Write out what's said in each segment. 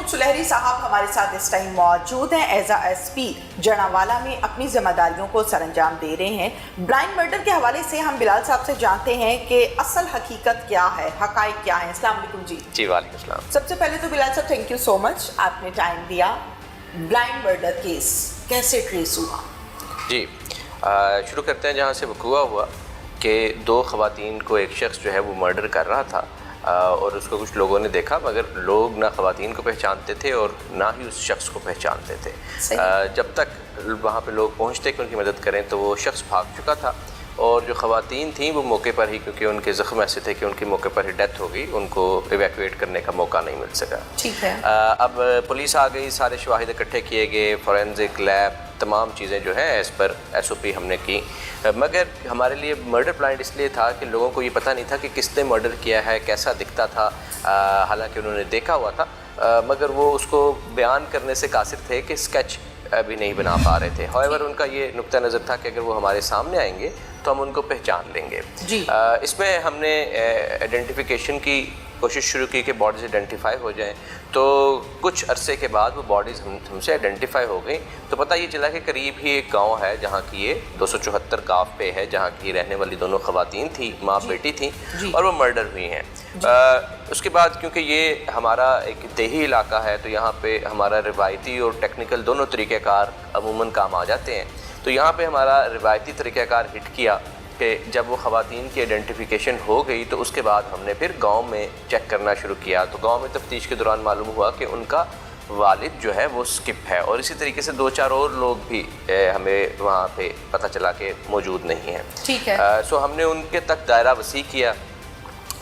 محمود سلہری صاحب ہمارے ساتھ اس ٹائم موجود ہیں، ایز ایس پی جڑاوالا میں اپنی ذمہ داریوں کو سر انجام دے رہے ہیں۔ بلائنڈ مرڈر کے حوالے سے ہم بلال صاحب سے جانتے ہیں کہ اصل حقیقت کیا ہے، حقائق کیا ہیں۔ السلام علیکم جی۔ جی وعلیکم السلام۔ سب سے پہلے تو بلال صاحب تھینک یو سو مچ، آپ نے ٹائم دیا۔ بلائنڈ مرڈر کیس کیسے ٹریس ہوا؟ جی شروع کرتے ہیں جہاں سے وقوع ہوا کہ دو خواتین کو ایک شخص جو ہے وہ مرڈر کر رہا تھا اور اس کو کچھ لوگوں نے دیکھا، مگر لوگ نہ خواتین کو پہچانتے تھے اور نہ ہی اس شخص کو پہچانتے تھے۔ جب تک وہاں پہ لوگ پہنچتے کہ ان کی مدد کریں تو وہ شخص بھاگ چکا تھا، اور جو خواتین تھیں وہ موقع پر ہی، کیونکہ ان کے زخم ایسے تھے کہ ان کی موقع پر ہی ڈیتھ ہو گئی، ان کو ایویکویٹ کرنے کا موقع نہیں مل سکا۔ ٹھیک ہے۔ اب پولیس آ گئی، سارے شواہد اکٹھے کیے گئے، فورینزک لیب تمام چیزیں جو ہیں اس پر ایس او پی ہم نے کی، مگر ہمارے لیے مرڈر بلائنڈ اس لیے تھا کہ لوگوں کو یہ پتہ نہیں تھا کہ کس نے مرڈر کیا ہے، کیسا دکھتا تھا، حالانکہ انہوں نے دیکھا ہوا تھا، مگر وہ اس کو بیان کرنے سے قاصر تھے کہ اسکیچ ابھی نہیں بنا پا رہے تھے۔ ہوائیور ان کا یہ نقطہ نظر تھا کہ اگر وہ ہمارے سامنے آئیں گے تو ہم ان کو پہچان لیں گے۔ جی اس میں ہم نے آئیڈینٹیفیکیشن کی کوشش شروع کی کہ باڈیز آئیڈینٹیفائی ہو جائیں، تو کچھ عرصے کے بعد وہ باڈیز ہم سے آئیڈینٹیفائی ہو گئیں، تو پتہ یہ چلا کہ قریب ہی ایک گاؤں ہے جہاں کی یہ 274 گاؤں پہ ہے، جہاں کی رہنے والی دونوں خواتین تھیں، ماں بیٹی تھیں، اور وہ مرڈر ہوئی ہیں۔ اس کے بعد کیونکہ یہ ہمارا ایک دیہی علاقہ ہے تو یہاں پہ ہمارا روایتی اور ٹیکنیکل دونوں طریقہ کار عموماً کام آ جاتے ہیں، تو یہاں پہ ہمارا روایتی طریقہ کار ہٹ کیا کہ جب وہ خواتین کی آئیڈینٹیفیکیشن ہو گئی تو اس کے بعد ہم نے پھر گاؤں میں چیک کرنا شروع کیا، تو گاؤں میں تفتیش کے دوران معلوم ہوا کہ ان کا والد جو ہے وہ سکپ ہے، اور اسی طریقے سے 2-4 اور لوگ بھی ہمیں وہاں پہ پتہ چلا کہ موجود نہیں ہیں۔ ٹھیک ہے۔ سو ہم نے ان کے تک دائرہ وسیع کیا،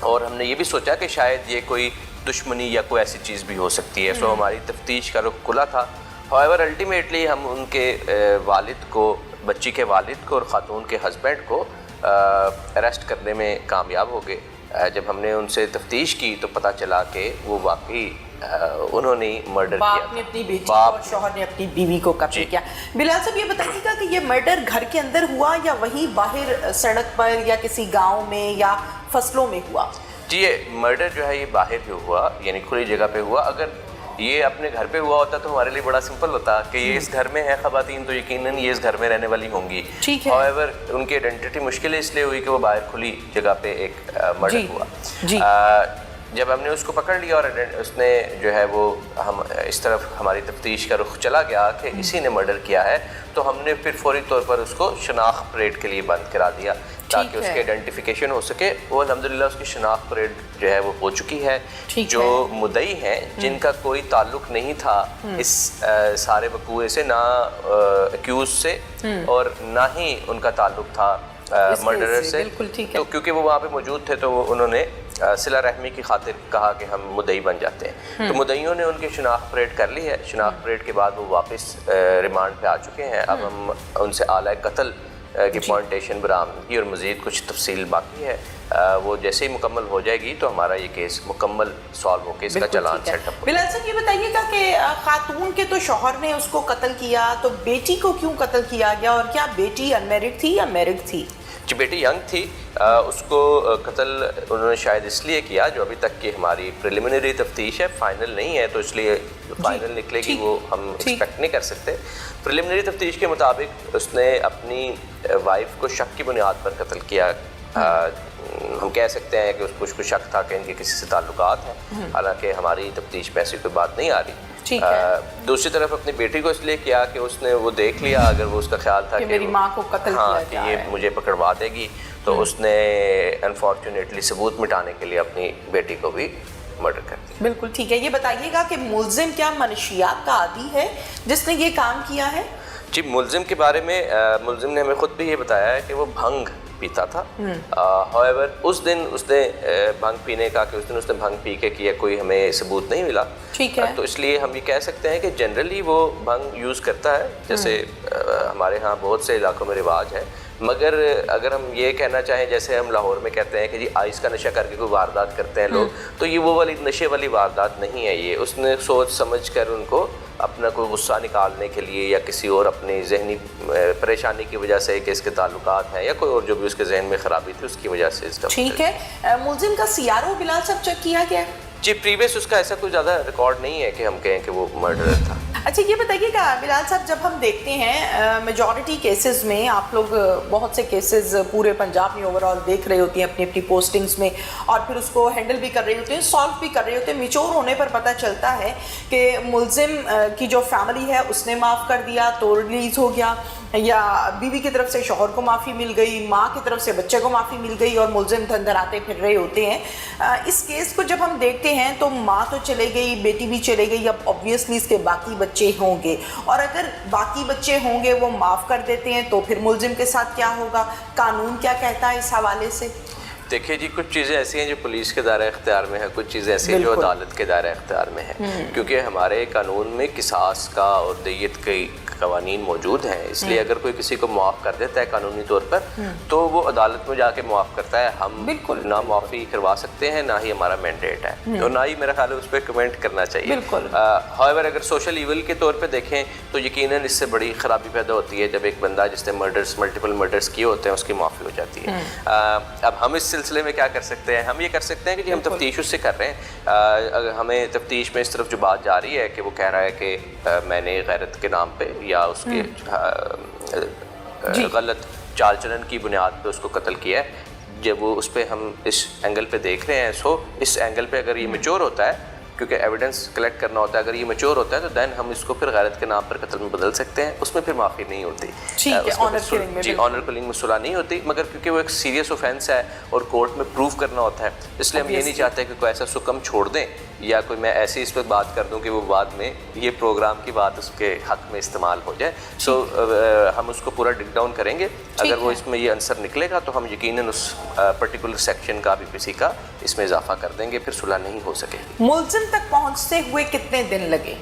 اور ہم نے یہ بھی سوچا کہ شاید یہ کوئی دشمنی یا کوئی ایسی چیز بھی ہو سکتی ہے، سو ہماری تفتیش کا رخ کھلا تھا۔ ہوائیور الٹیمیٹلی ہم ان کے والد کو، بچی کے والد کو اور خاتون کے ہسبینڈ کو اریسٹ کرنے میں کامیاب ہو گئے۔ جب ہم نے ان سے تفتیش کی تو پتہ چلا کہ وہ واقعی انہوں نے مرڈر کیا، باپ نے اپنی بیٹی کو اور شوہر نے اپنی بیوی کو قتل کیا۔ بلال صاحب یہ بتائیے گا کہ یہ مرڈر گھر کے اندر ہوا یا وہیں باہر سڑک پر یا کسی گاؤں میں یا فصلوں میں ہوا؟ جی یہ مرڈر جو ہے یہ باہر بھی ہوا، یعنی کھلی جگہ پہ ہوا۔ اگر یہ اپنے گھر پہ ہوا ہوتا تو ہمارے لیے بڑا سمپل ہوتا کہ یہ اس گھر میں ہے خواتین، تو یقیناً یہ اس گھر میں رہنے والی ہوں گی۔ ٹھیک ہے۔ ہوائیور ان کی آئیڈینٹی مشکل اس لیے ہوئی کہ وہ باہر کھلی جگہ پہ ایک مرڈر ہوا۔ جی جب ہم نے اس کو پکڑ لیا اور اس نے جو ہے وہ ہم اس طرف ہماری تفتیش کا رخ چلا گیا کہ اسی نے مرڈر کیا ہے، تو ہم نے پھر فوری طور پر اس کو شناخت پریڈ کے لیے بند کرا دیا تاکہ اس کی آئیڈینٹیفیکیشن ہو سکے۔ وہ الحمدللہ اس کی شناخت پریڈ جو ہے وہ ہو چکی ہے۔ جو مدعی ہیں جن کا کوئی تعلق نہیں تھا اس سارے وقوعے سے، نہ ایکیوز سے اور نہ ہی ان کا تعلق تھا مرڈرر سے، تو کیونکہ وہ وہاں پہ موجود تھے تو انہوں نے صلہ رحمی کی خاطر کہا کہ ہم مدعی بن جاتے ہیں، تو مدعیوں نے ان کی شناخت پریڈ کر لی ہے۔ شناخت پریڈ کے بعد وہ واپس ریمانڈ پہ آ چکے ہیں۔ اب ہم ان سے آلۂ قتل کی پوائنٹیشن برآمدگی اور مزید کچھ تفصیل باقی ہے، وہ جیسے ہی مکمل ہو جائے گی تو ہمارا یہ کیس مکمل سالو ہو کے اس کا چلان سیٹ اپ ہو۔ بلال صاحب یہ بتائیے گا کہ خاتون کے تو شوہر نے اس کو قتل کیا، تو بیٹی کو کیوں قتل کیا گیا، اور کیا بیٹی انمیرڈ تھی یا میرڈ تھی؟ جی بیٹی ینگ تھی، اس کو قتل انہوں نے شاید اس لیے کیا، جو ابھی تک کی ہماری پریلیمنری تفتیش ہے، فائنل نہیں ہے، تو اس لیے فائنل نکلے گی وہ ہم ایکسپیکٹ نہیں کر سکتے۔ پریلیمنری تفتیش کے مطابق اس نے اپنی وائف کو شک کی بنیاد پر قتل کیا۔ ہم کہہ سکتے ہیں کہ اس کو شک تھا کہ ان کے کسی سے تعلقات ہیں، حالانکہ ہماری تفتیش پہ ایسی کوئی بات نہیں آ رہی۔ دوسری طرف اپنی بیٹی کو اس لیے کیا کہ اس نے وہ دیکھ لیا، اگر وہ اس کا خیال تھا کہ میری ماں کو قتل کیا کہ یہ مجھے پکڑوا دے گی، تو اس نے انفارچونیٹلی ثبوت مٹانے کے لیے اپنی بیٹی کو بھی مرڈر کر دیا۔ بالکل ٹھیک ہے۔ یہ بتائیے گا کہ ملزم کیا منشیات کا عادی ہے جس نے یہ کام کیا ہے؟ جی ملزم کے بارے میں ملزم نے ہمیں خود بھی یہ بتایا ہے کہ وہ بھنگ پیتا تھا۔ ہوائیور اس دن اس نے بھنگ پینے کا کہ اس دن اس نے بھنگ پی کے کیا کوئی ہمیں ثبوت نہیں ملا، ٹھیک ہے، تو اس لیے ہم یہ کہہ سکتے ہیں کہ جنرلی وہ بھنگ یوز کرتا ہے، جیسے ہمارے ہاں بہت سے علاقوں میں رواج ہے، مگر اگر ہم یہ کہنا چاہیں جیسے ہم لاہور میں کہتے ہیں کہ جی آئس کا نشہ کر کے کوئی واردات کرتے ہیں لوگ، تو یہ وہ والی نشے والی واردات نہیں ہے، یہ اس نے سوچ سمجھ کر ان کو اپنا کوئی غصہ نکالنے کے لیے یا کسی اور اپنی ذہنی پریشانی کی وجہ سے کہ اس کے تعلقات ہیں یا کوئی اور جو بھی اس کے ذہن میں خرابی تھی اس کی وجہ سے اس کا۔ ٹھیک ہے۔ ملزم کا سی آر او بلال صاحب چیک کیا گیا؟ جی پریویس اس کا ایسا کوئی زیادہ ریکارڈ نہیں ہے کہ ہم کہیں کہ وہ مرڈرر تھا. اچھا یہ بتائیے کہ بلال صاحب جب ہم دیکھتے ہیں میجورٹی کیسز میں آپ لوگ بہت سے کیسز پورے پنجاب میں اوور آل دیکھ رہے ہوتے ہیں اپنی اپنی پوسٹنگز میں اور پھر اس کو ہینڈل بھی کر رہے ہوتے ہیں سالو بھی کر رہے ہوتے ہیں. میچور ہونے پر پتہ چلتا ہے کہ ملزم کی جو فیملی ہے اس نے معاف کر دیا تو ریلیز ہو گیا, یا بیوی کی طرف سے شوہر کو معافی مل گئی, ماں کی طرف سے بچے کو معافی مل گئی اور ملزم دھن دھراتے پھر رہے ہوتے ہیں. اس کیس کو جب ہم دیکھتے ہیں تو ماں تو چلے گئی, بیٹی بھی چلے گئی, اب obviously اس کے باقی بچے ہوں گے, اور اگر باقی بچے ہوں گے وہ معاف کر دیتے ہیں تو پھر ملزم کے ساتھ کیا ہوگا, قانون کیا کہتا ہے اس حوالے سے؟ دیکھیے جی کچھ چیزیں ایسی ہیں جو پولیس کے دائرہ اختیار میں ہیں, کچھ چیزیں ایسی ہیں جو عدالت کے دائرہ اختیار میں ہیں, کیونکہ ہمارے قانون میں قصاص کا اور دیت کے قوانین موجود ہیں, اس لیے اگر کوئی کسی کو معاف کر دیتا ہے قانونی طور پر تو وہ عدالت میں جا کے معاف کرتا ہے. ہم بالکل نہ معافی کروا سکتے ہیں, نہ ہی ہمارا مینڈیٹ ہے, اور نہ ہی میرا خیال ہے اس پہ کمنٹ کرنا چاہیے. however اگر سوشل ایول کے طور پہ دیکھیں تو یقیناً اس سے بڑی خرابی پیدا ہوتی ہے جب ایک بندہ جس نے ملٹیپل مرڈرز کیے ہوتے ہیں اس کی معافی ہو جاتی ہے. اب ہم اس سلسلے میں کیا کر سکتے ہیں, ہم یہ کر سکتے ہیں کہ جی ہم تفتیش اس سے کر رہے ہیں. اگر ہمیں تفتیش میں اس طرف جو بات جا رہی ہے کہ وہ کہہ رہا ہے کہ میں نے غیرت کے نام پہ یا اس کے غلط چال چلن کی بنیاد پہ اس کو قتل کیا ہے, جب وہ اس پہ ہم اس اینگل پہ دیکھ رہے ہیں, سو اس اینگل پہ اگر یہ میچور ہوتا ہے, کیونکہ ایویڈنس کلیکٹ کرنا ہوتا ہے, اگر یہ میچور ہوتا ہے تو دین ہم اس کو پھر غیرت کے نام پر قتل میں بدل سکتے ہیں, اس میں پھر معافی نہیں ہوتی. جی آنر کلنگ میں صلح نہیں ہوتی, مگر کیونکہ وہ ایک سیریس اوفینس ہے اور کورٹ میں پروف کرنا ہوتا ہے, اس لیے ہم یہ نہیں چاہتے کہ کوئی ایسا سکم چھوڑ دیں یا کوئی میں ایسی اس پہ بات کر دوں کہ وہ بعد میں یہ پروگرام کی بات اس کے حق میں استعمال ہو جائے. سو ہم اس کو پورا ڈگ ڈاؤن کریں گے, اگر وہ اس میں یہ آنسر نکلے گا تو ہم یقیناً اس پرٹیکولر سیکشن کا بھی کسی کا اس میں اضافہ کر دیں گے, پھر صلح نہیں ہو سکے گی. ملزم تک پہنچتے ہوئے کتنے دن لگے؟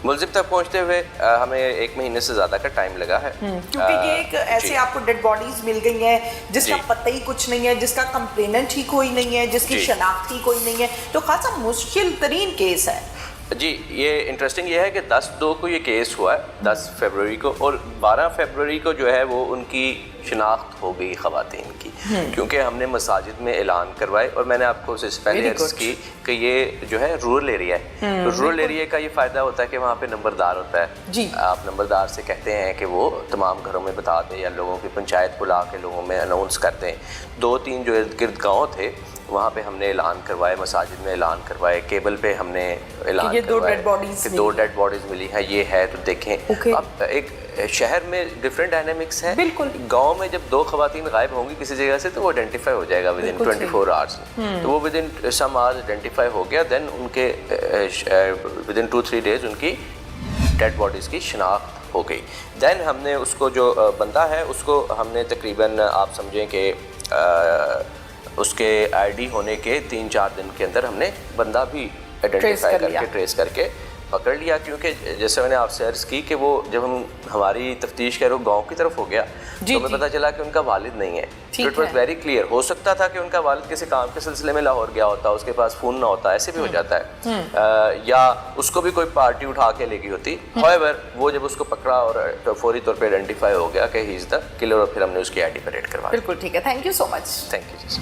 ملزم تک پہنچتے ہوئے ہمیں 1 مہینے سے زیادہ کا ٹائم لگا ہے, کیونکہ یہ ایک ایسے آپ کو ڈیڈ باڈیز مل گئی ہیں جس کا پتہ ہی کچھ نہیں ہے, جس کا کمپلیننٹ ہی کوئی نہیں ہے, جس کی شناخت ہی کوئی نہیں ہے, تو خاصا مشکل ترین کیس ہے. جی یہ انٹرسٹنگ یہ ہے کہ 10/2 کو یہ کیس ہوا ہے, 10 فیبروری کو, اور 12 فیبروری کو جو ہے وہ ان کی شناخت ہو گئی خواتین کی, کیونکہ ہم نے مساجد میں اعلان کروائے, اور میں نے آپ کو اس سے پہلے عرض کی کہ یہ جو ہے رورل ایریا ہے, رورل ایریا کا یہ فائدہ ہوتا ہے کہ وہاں پہ نمبردار ہوتا ہے. آپ نمبردار سے کہتے ہیں کہ وہ تمام گھروں میں بتا دیں یا لوگوں کی پنچایت بلا کے لوگوں میں اناؤنس کر دیں. 2-3 جو ارد گرد گاؤں تھے وہاں پہ ہم نے اعلان کروائے, مساجد میں اعلان کروائے, کیبل پہ ہم نے اعلان کروائے کہ 2 ڈیڈ باڈیز ملی ہیں, یہ ہے تو دیکھیں. اب ایک شہر میں ڈفرینٹ ڈائنامکس ہے, گاؤں میں جب 2 خواتین غائب ہوں گی کسی جگہ سے تو وہ آئیڈینٹیفائی ہو جائے گا ود ان 24 آورس, تو وہ within some hours identify ہو گیا, دین ان کے ود ان 2-3 ڈیز ان کی ڈیڈ باڈیز کی شناخت ہو گئی. دین ہم نے اس کو جو بندہ ہے اس کو ہم نے تقریباً آپ سمجھیں کہ اس کے آئی ڈی ہونے کے 3-4 دن کے اندر ہم نے بندہ بھی آئیڈینٹیفائی کر کے ٹریس کر کے پکڑ لیا, کیونکہ جیسے میں نے آپ سے عرض کی کہ وہ جب ہماری تفتیش کا رخ گاؤں کی طرف ہو گیا تو ہمیں پتہ چلا کہ ان کا والد نہیں ہے. اٹ واز ویری کلیئر, ہو سکتا تھا کہ ان کا والد کسی کام کے سلسلے میں لاہور گیا ہوتا, اس کے پاس فون نہ ہوتا, ایسے بھی ہو جاتا ہے, یا اس کو بھی کوئی پارٹی اٹھا کے لے گئی ہوتی. however وہ جب اس کو پکڑا اور فوری طور پہ آئیڈینٹیفائی ہو گیا کہ ہی از دا کلر, اور پھر ہم نے اس کی آئی ڈی پہ ریڈ کروا. بالکل ٹھیک ہے, thank you so much. Thank you.